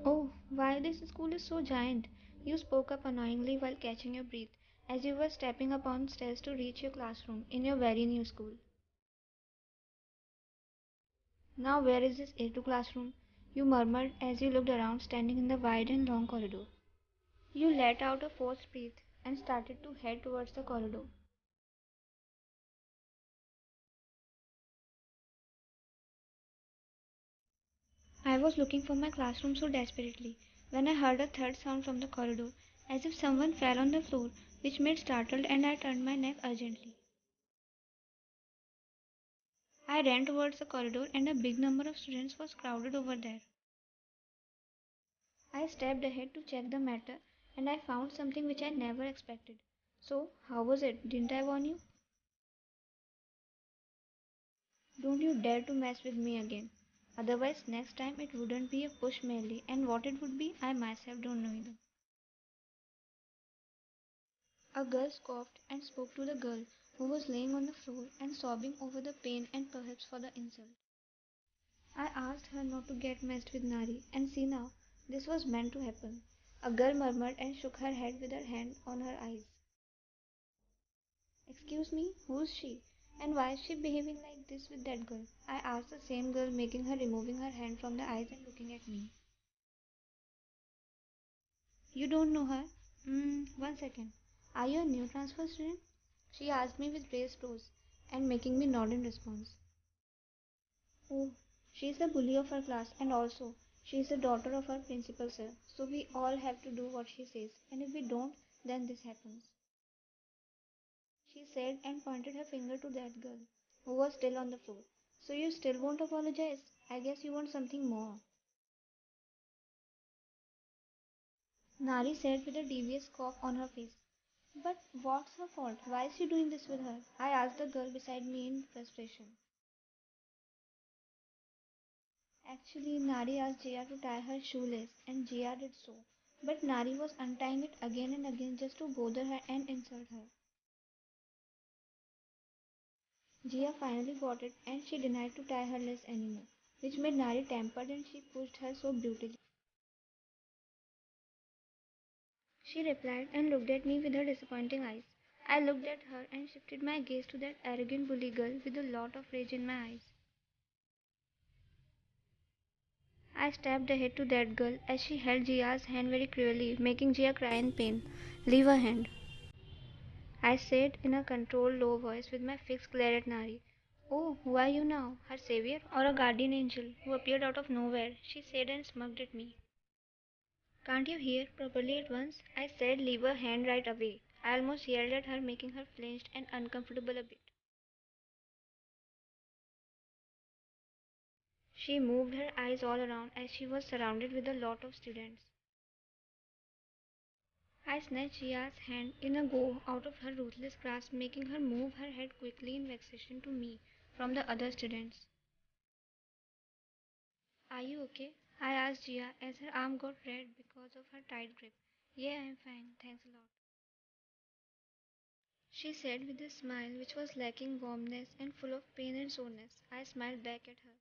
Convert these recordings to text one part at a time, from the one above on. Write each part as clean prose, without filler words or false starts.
Oh, why this school is so giant? You spoke up annoyingly while catching your breath, as you were stepping upon stairs to reach your classroom in your very new school. Now where is this A2 classroom? You murmured as you looked around, standing in the wide and long corridor. You let out a forced breath and started to head towards the corridor. I was looking for my classroom so desperately when I heard a third sound from the corridor, as if someone fell on the floor, which made startled and I turned my neck urgently. I ran towards the corridor and a big number of students was crowded over there. I stepped ahead to check the matter and I found something which I never expected. So, how was it? Didn't I warn you? Don't you dare to mess with me again. Otherwise, next time it wouldn't be a push melee, and what it would be, I myself don't know either. A girl scoffed and spoke to the girl who was laying on the floor and sobbing over the pain and perhaps for the insult. I asked her not to get messed with Nari, and see now, this was meant to happen. A girl murmured and shook her head with her hand on her eyes. Excuse me, who's she? And why is she behaving like this with that girl? I asked the same girl, making her removing her hand from the eyes and looking at me. You don't know her? 1 second. Are you a new transfer student? She asked me with raised brows and making me nod in response. Oh, she is the bully of her class and also she is the daughter of our principal sir. So we all have to do what she says and if we don't, then this happens. She said and pointed her finger to that girl who was still on the floor. So you still won't apologize? I guess you want something more. Nari said with a devious cough on her face. But what's her fault? Why is she doing this with her? I asked the girl beside me in frustration. Actually, Nari asked Jia to tie her shoelace, and Jia did so. But Nari was untying it again and again just to bother her and insult her. Jia finally got it, and she denied to tie her lace anymore, which made Nari tempered and she pushed her so brutally. She replied and looked at me with her disappointing eyes. I looked at her and shifted my gaze to that arrogant bully girl with a lot of rage in my eyes. I stepped ahead to that girl as she held Jia's hand very cruelly, making Jia cry in pain. Leave her hand, I said in a controlled low voice with my fixed glare at Nari. Oh, who are you now? Her savior or a guardian angel who appeared out of nowhere? She said and smirked at me. Can't you hear properly at once? I said leave her hand right away. I almost yelled at her, making her flinched and uncomfortable a bit. She moved her eyes all around as she was surrounded with a lot of students. I snatched Jia's hand in a go out of her ruthless grasp, making her move her head quickly in vexation to me from the other students. Are you okay? I asked Jia as her arm got red because of her tight grip. Yeah, I'm fine, thanks a lot. She said with a smile which was lacking warmness and full of pain and soreness. I smiled back at her.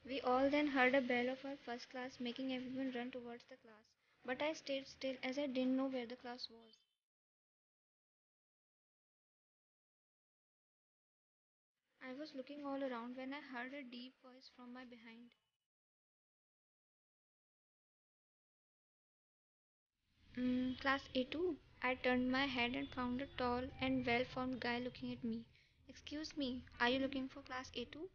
We all then heard a bell of our first class making everyone run towards the class. But I stayed still as I didn't know where the class was. I was looking all around when I heard a deep voice from my behind. Class A2? I turned my head and found a tall and well formed guy looking at me. Excuse me, are you looking for class A2?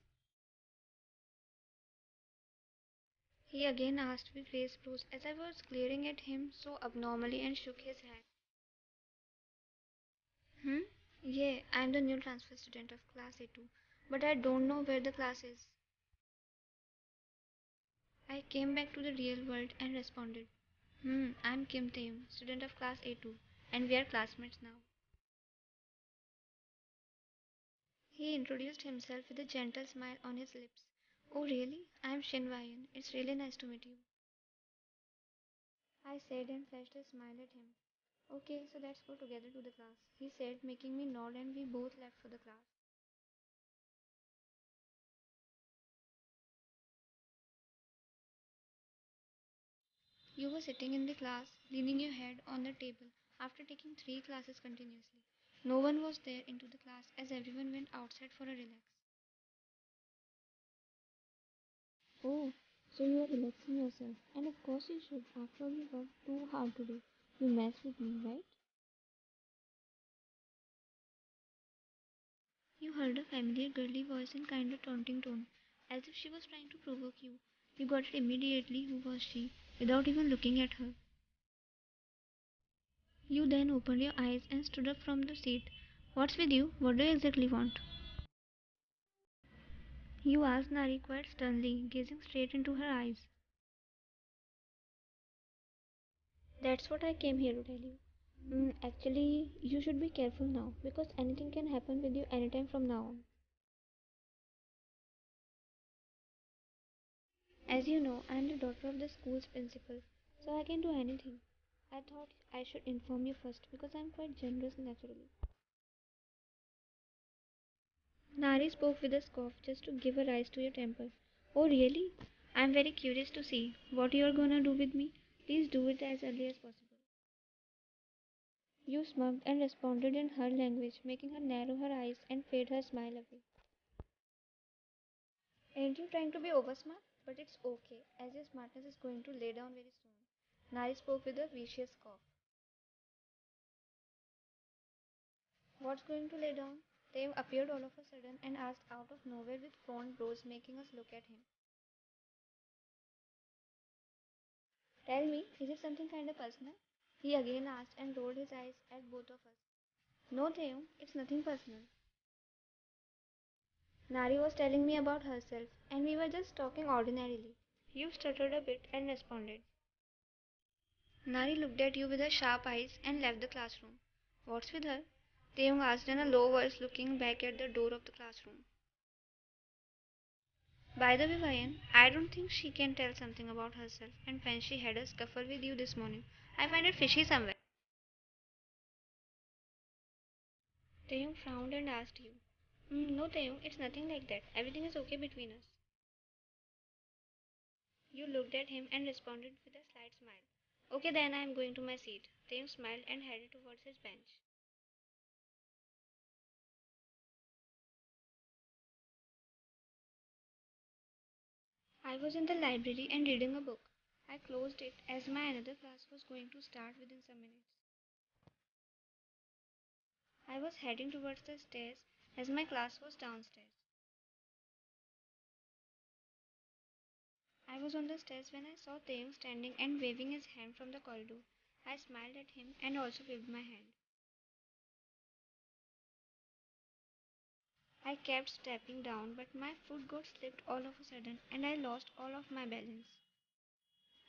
He again asked with raised brows as I was glaring at him so abnormally and shook his head. Hmm? Yeah, I'm the new transfer student of class A2, but I don't know where the class is. I came back to the real world and responded. I'm Kim Taehyung, student of class A2, and we are classmates now. He introduced himself with a gentle smile on his lips. Oh, really? I'm Shin Vayan. It's really nice to meet you. I said and flashed a smile at him. Okay, so let's go together to the class, he said, making me nod, and we both left for the class. You were sitting in the class, leaning your head on the table after taking three classes continuously. No one was there into the class as everyone went outside for a relax. Oh, so you are relaxing yourself. And of course you should. After all, you worked too hard today. You messed with me, right? You heard a familiar girly voice in kind of taunting tone, as if she was trying to provoke you. You got it immediately who was she, without even looking at her. You then opened your eyes and stood up from the seat. What's with you? What do you exactly want? You asked Nari quite sternly, gazing straight into her eyes. That's what I came here to tell you. Actually, you should be careful now because anything can happen with you anytime from now on. As you know, I am the daughter of the school's principal, so I can do anything. I thought I should inform you first because I am quite generous naturally. Nari spoke with a scoff just to give a rise to your temper. Oh, really? I am very curious to see what you are gonna do with me. Please do it as early as possible. You smirked and responded in her language, making her narrow her eyes and fade her smile away. Ain't you trying to be over smart? But it's okay, as your smartness is going to lay down very soon. Nari spoke with a vicious cough. What's going to lay down? Dave appeared all of a sudden and asked out of nowhere with frowned brows, making us look at him. Tell me, is it something kind of personal? He again asked and rolled his eyes at both of us. No, Taehyung, it's nothing personal. Nari was telling me about herself, and we were just talking ordinarily. You stuttered a bit and responded. Nari looked at you with her sharp eyes and left the classroom. What's with her? Taehyung asked in a low voice, looking back at the door of the classroom. By the way, Vayan, I don't think she can tell something about herself, and when she had a scuffle with you this morning, I find it fishy somewhere. Taehyung frowned and asked you. No, Taehyung, it's nothing like that. Everything is okay between us. You looked at him and responded with a slight smile. Okay, then I am going to my seat. Taehyung smiled and headed towards his bench. I was in the library and reading a book. I closed it as my another class was going to start within some minutes. I was heading towards the stairs as my class was downstairs. I was on the stairs when I saw Taehyung standing and waving his hand from the corridor. I smiled at him and also waved my hand. I kept stepping down, but my foot got slipped all of a sudden and I lost all of my balance.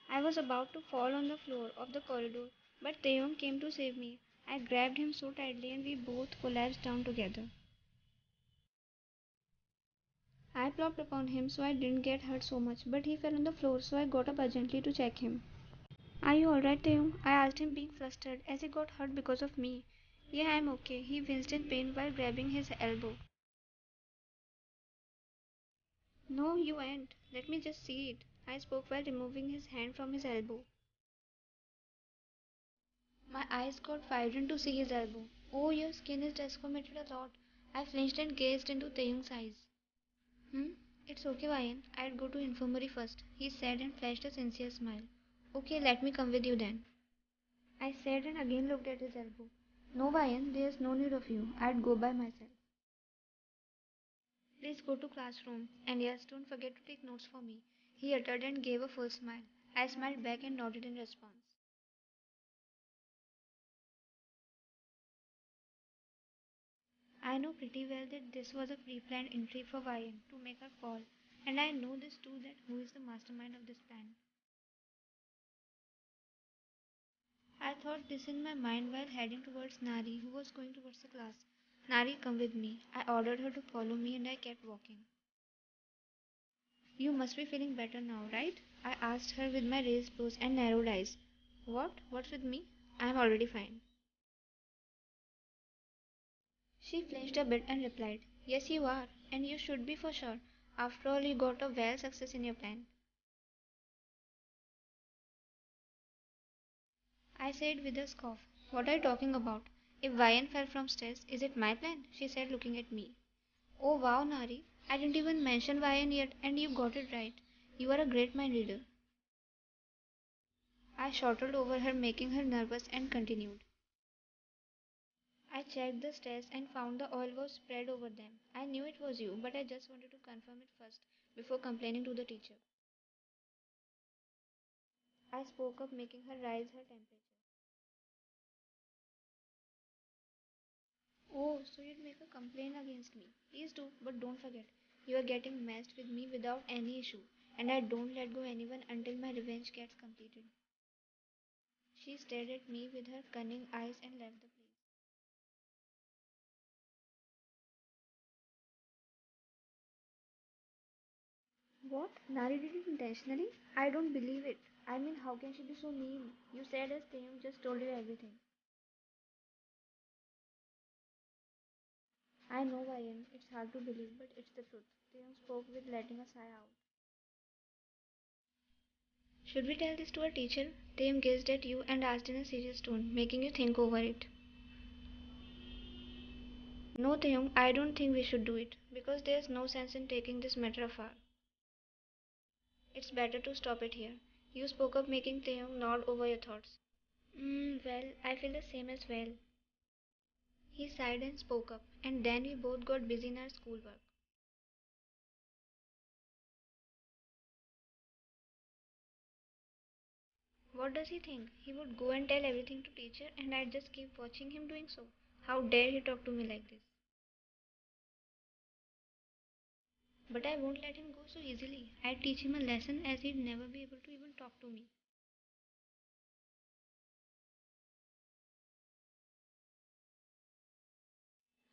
I was about to fall on the floor of the corridor, but Taehyung came to save me. I grabbed him so tightly and we both collapsed down together. I plopped upon him so I didn't get hurt so much, but he fell on the floor so I got up urgently to check him. Are you alright, Taehyung? I asked him, being flustered as he got hurt because of me. Yeah, I'm okay. He winced in pain while grabbing his elbow. No, you ain't. Let me just see it. I spoke while removing his hand from his elbow. My eyes got vibrant to see his elbow. Oh, your skin is desquamated a lot. I flinched and gazed into Taehyung's eyes. Hmm? It's okay, Vayan. I'd go to infirmary first, he said and flashed a sincere smile. Okay, let me come with you then. I said and again looked at his elbow. No, Vayan, there's no need of you. I'd go by myself. Please go to classroom. And yes, don't forget to take notes for me. He uttered and gave a full smile. I smiled back and nodded in response. I know pretty well that this was a pre-planned entry for Vayan to make her fall, and I know this too that who is the mastermind of this plan. I thought this in my mind while heading towards Nari, who was going towards the class. Nari, come with me. I ordered her to follow me and I kept walking. You must be feeling better now, right? I asked her with my raised brows and narrowed eyes. What? What's with me? I am already fine. She flinched a bit and replied, Yes, you are, and you should be for sure. After all, you got a well success in your plan. I said with a scoff. What are you talking about? If YN fell from stairs, is it my plan? She said, looking at me. Oh wow, Nari. I didn't even mention YN yet, and you got it right. You are a great mind reader. I shortled over her, making her nervous, and continued. I checked the stairs and found the oil was spread over them. I knew it was you, but I just wanted to confirm it first before complaining to the teacher. I spoke up, making her raise her temperature. Oh, so you'd make a complaint against me. Please do, but don't forget, you are getting messed with me without any issue, and I don't let go anyone until my revenge gets completed. She stared at me with her cunning eyes and left the place. What? Nari did it intentionally? I don't believe it. I mean, how can she be so mean? You said as Taehyung just told you everything. I know, Ryan, it's hard to believe, but it's the truth. Taehyung spoke with letting a sigh out. Should we tell this to our teacher? Taehyung gazed at you and asked in a serious tone, making you think over it. No, Taehyung, I don't think we should do it, because there's no sense in taking this matter afar. It's better to stop it here. You spoke of making Taehyung nod over your thoughts. Well, I feel the same as well. He sighed and spoke up, and then we both got busy in our schoolwork. What does he think? He would go and tell everything to teacher and I'd just keep watching him doing so. How dare he talk to me like this? But I won't let him go so easily. I'd teach him a lesson as he'd never be able to even talk to me.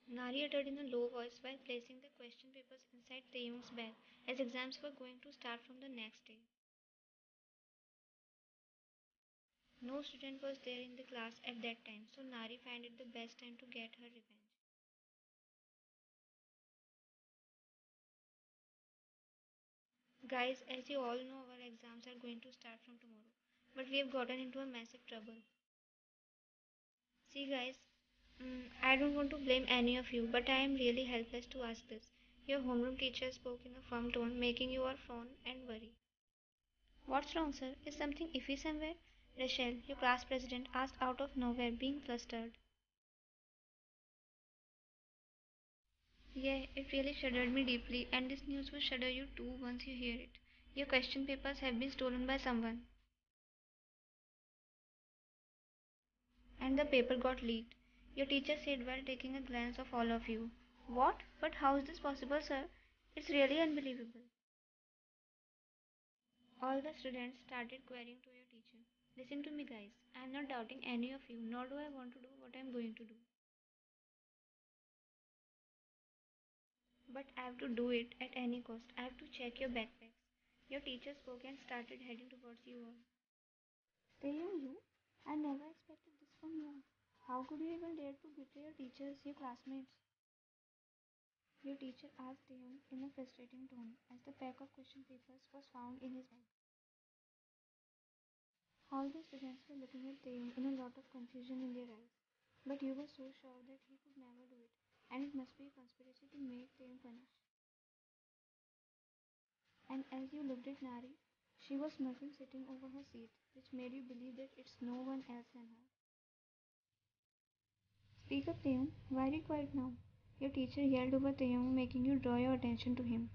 Nari uttered in a low voice while placing the question papers inside Taeyong's bag as exams were going to start from the next day. No student was there in the class at that time, so Nari found it the best time to get her revenge. Guys, as you all know, our exams are going to start from tomorrow, but we have gotten into a massive trouble. See, guys, I don't want to blame any of you, but I am really helpless to ask this. Your homeroom teacher spoke in a firm tone, making you all frown and worry. What's wrong, sir? Is something iffy somewhere? Rachel, your class president, asked out of nowhere, being flustered. Yeah, it really shuddered me deeply, and this news will shudder you too once you hear it. Your question papers have been stolen by someone, and the paper got leaked. Your teacher said while taking a glance of all of you. What? But how is this possible, sir? It's really unbelievable. All the students started querying to your teacher. Listen to me, guys. I am not doubting any of you, nor do I want to do what I am going to do. But I have to do it at any cost. I have to check your backpacks. Your teacher spoke and started heading towards you all. Taehyung, you? I never expected this from you. How could you even dare to betray your teachers, your classmates? Your teacher asked Taehyung in a frustrating tone as the pack of question papers was found in his bag. All the students were looking at Taehyung in a lot of confusion in their eyes. But you were so sure that he could never do it, and it must be a conspiracy to make Taehyung punish. And as you looked at Nari, she was smirking sitting over her seat, which made you believe that it's no one else than her. Speak up, Taehyung. Why are you quiet now? Your teacher yelled over Taehyung, making you draw your attention to him.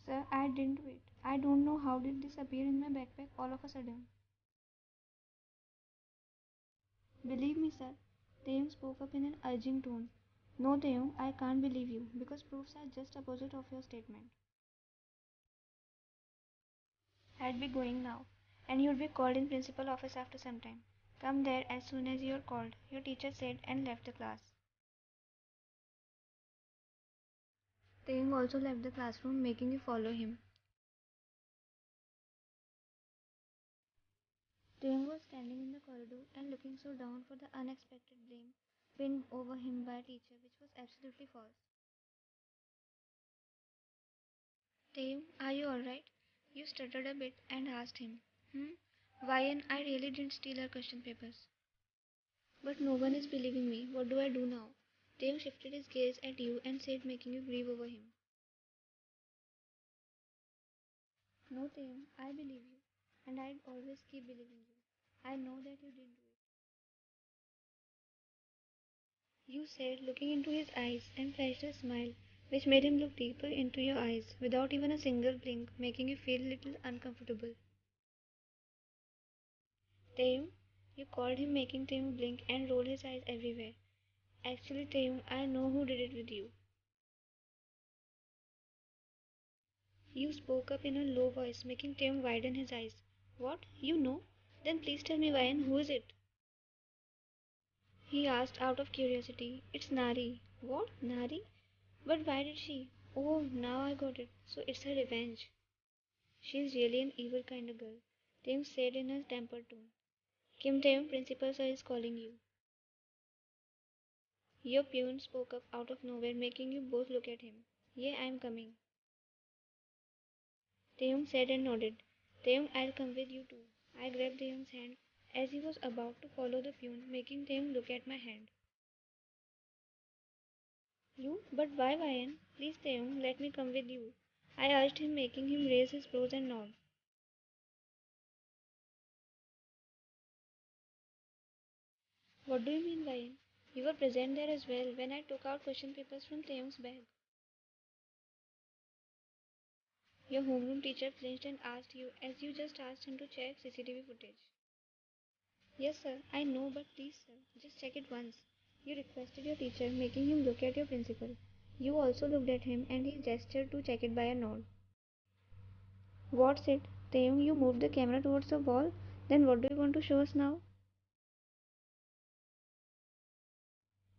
Sir, I didn't do it. I don't know how did this appear in my backpack all of a sudden. Believe me, sir. Taehyung spoke up in an urging tone. No, Taehyung, I can't believe you, because proofs are just opposite of your statement. I'd be going now, and you'd be called in principal office after some time. Come there as soon as you're called, your teacher said and left the class. Taehyung also left the classroom, making you follow him. Taehyung was standing in the corridor and looking so down for the unexpected blame pinned over him by a teacher, which was absolutely false. Taehyung, are you alright? You stuttered a bit and asked him, Hmm? Why? I really didn't steal her question papers. But no one is believing me. What do I do now? Taehyung shifted his gaze at you and said, making you grieve over him. No, Taehyung, I believe you. And I'd always keep believing you. I know that you didn't do it. You said, looking into his eyes, and flashed a smile, which made him look deeper into your eyes, without even a single blink, making you feel a little uncomfortable. Taehyung, you called him, making Taehyung blink and roll his eyes everywhere. Actually, Taehyung, I know who did it with you. You spoke up in a low voice, making Taehyung widen his eyes. What? You know? Then please tell me why and who is it? He asked out of curiosity. It's Nari. What? Nari? But why did she? Oh, now I got it. So it's her revenge. She's really an evil kind of girl, Taehyung said in a tempered tone. Kim Taehyung, principal sir is calling you. Your peon spoke up out of nowhere, making you both look at him. Yeah, I'm coming. Taehyung said and nodded. Taehyung, I'll come with you too. I grabbed Taehyung's hand as he was about to follow the peon, making Taehyung look at my hand. You? But why, Vayan? Please, Taehyung, let me come with you. I urged him, making him raise his brows and nod. What do you mean, Vayan? You were present there as well when I took out question papers from Taehyung's bag. Your homeroom teacher flinched and asked you, as you just asked him to check CCTV footage. Yes, sir, I know, but please, sir, just check it once. You requested your teacher, making him look at your principal. You also looked at him and he gestured to check it by a nod. What's it? Taehyung, you moved the camera towards the wall? Then what do you want to show us now?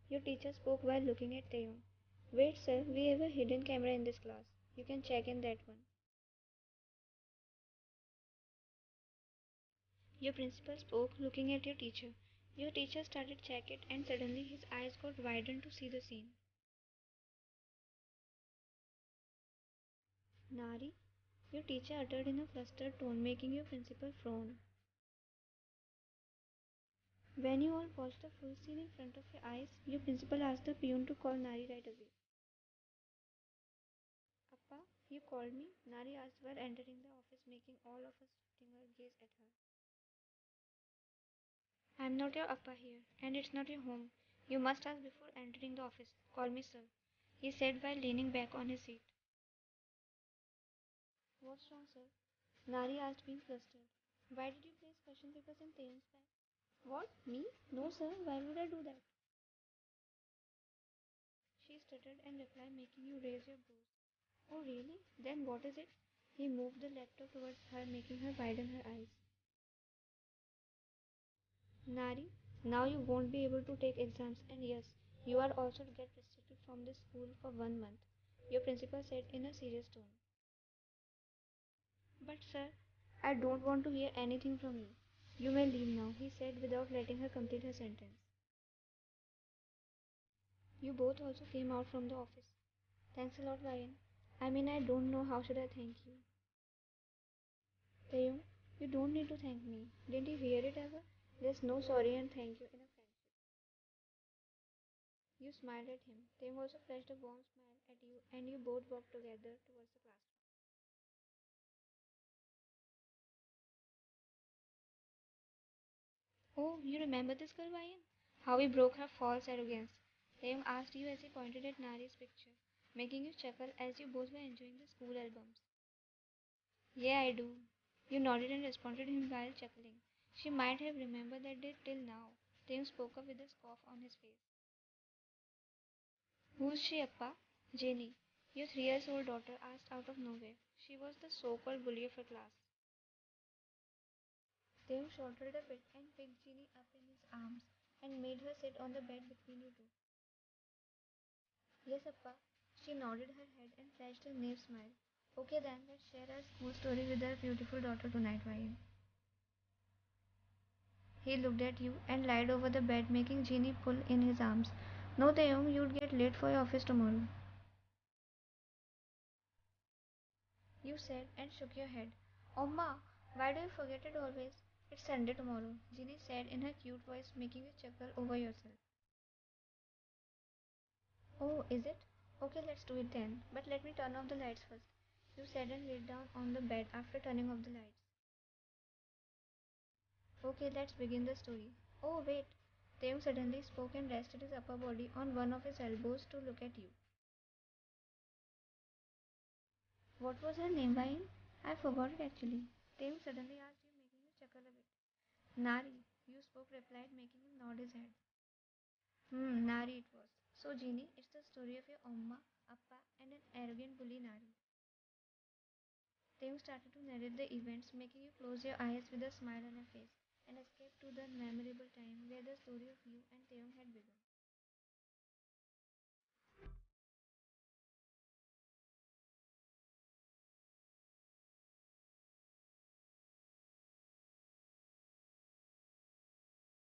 Your teacher spoke while looking at Taehyung. Wait, sir, we have a hidden camera in this class. You can check in that one. Your principal spoke, looking at your teacher. Your teacher started check it, and suddenly his eyes got widened to see the scene. Nari, your teacher uttered in a flustered tone, making your principal frown. When you all watched the full scene in front of your eyes, your principal asked the peon to call Nari right away. Appa, you called me? Nari asked while entering the office, making all of us shifting our gaze at her. I'm not your Appa here, and it's not your home. You must ask before entering the office. Call me sir, he said while leaning back on his seat. What's wrong, sir? Nari asked, being flustered. Why did you place question papers in Taehyung's bag? What? Me? No, sir. Why would I do that? She stuttered and replied, making you raise your brows. Oh, really? Then what is it? He moved the laptop towards her, making her widen her eyes. Nari, now you won't be able to take exams, and yes, you are also to get restricted from this school for 1 month, your principal said in a serious tone. But, sir, I don't want to hear anything from you. You may leave now, he said without letting her complete her sentence. You both also came out from the office. Thanks a lot, Ryan. I don't know how should I thank you. Taeyong, you don't need to thank me. Didn't you hear it ever? There's no sorry and thank you in a friendship. You smiled at him. Taeyong also flashed a warm smile at you, and you both walked together towards the classroom. Oh, you remember this girl, Ryan? How we broke her false arrogance. Taeyong asked you as he pointed at Nari's picture, making you chuckle as you both were enjoying the school albums. Yeah, I do. You nodded and responded to him while chuckling. She might have remembered that day till now. Tim spoke up with a scoff on his face. Who's she, Appa? Jenny, your 3 years old daughter asked out of nowhere. She was the so called bully of her class. Tim shouldered a bit and picked Jenny up in his arms and made her sit on the bed between you two. Yes, Appa. She nodded her head and flashed a naive smile. Okay then, let's share our school story with our beautiful daughter tonight, Ryan. He looked at you and lied over the bed, making Jeannie pull in his arms. No, Taeyong, you'd get late for your office tomorrow. You said and shook your head. Oma, why do you forget it always? It's Sunday tomorrow, Ginny said in her cute voice, making you chuckle over yourself. Oh, is it? Okay, let's do it then. But let me turn off the lights first. You said and laid down on the bed after turning off the lights. Okay, let's begin the story. Oh, wait. Taehyung suddenly spoke and rested his upper body on one of his elbows to look at you. What was her name, Vain? I forgot it actually. Taehyung suddenly asked you, making you chuckle a bit. Nari, you spoke, replied, making him nod his head. Nari it was. So, Genie, it's the story of your Amma, Appa, and an arrogant bully Nari. Taehyung started to narrate the events, making you close your eyes with a smile on your face and escape to the memorable time where the story of you and Taehyung had begun.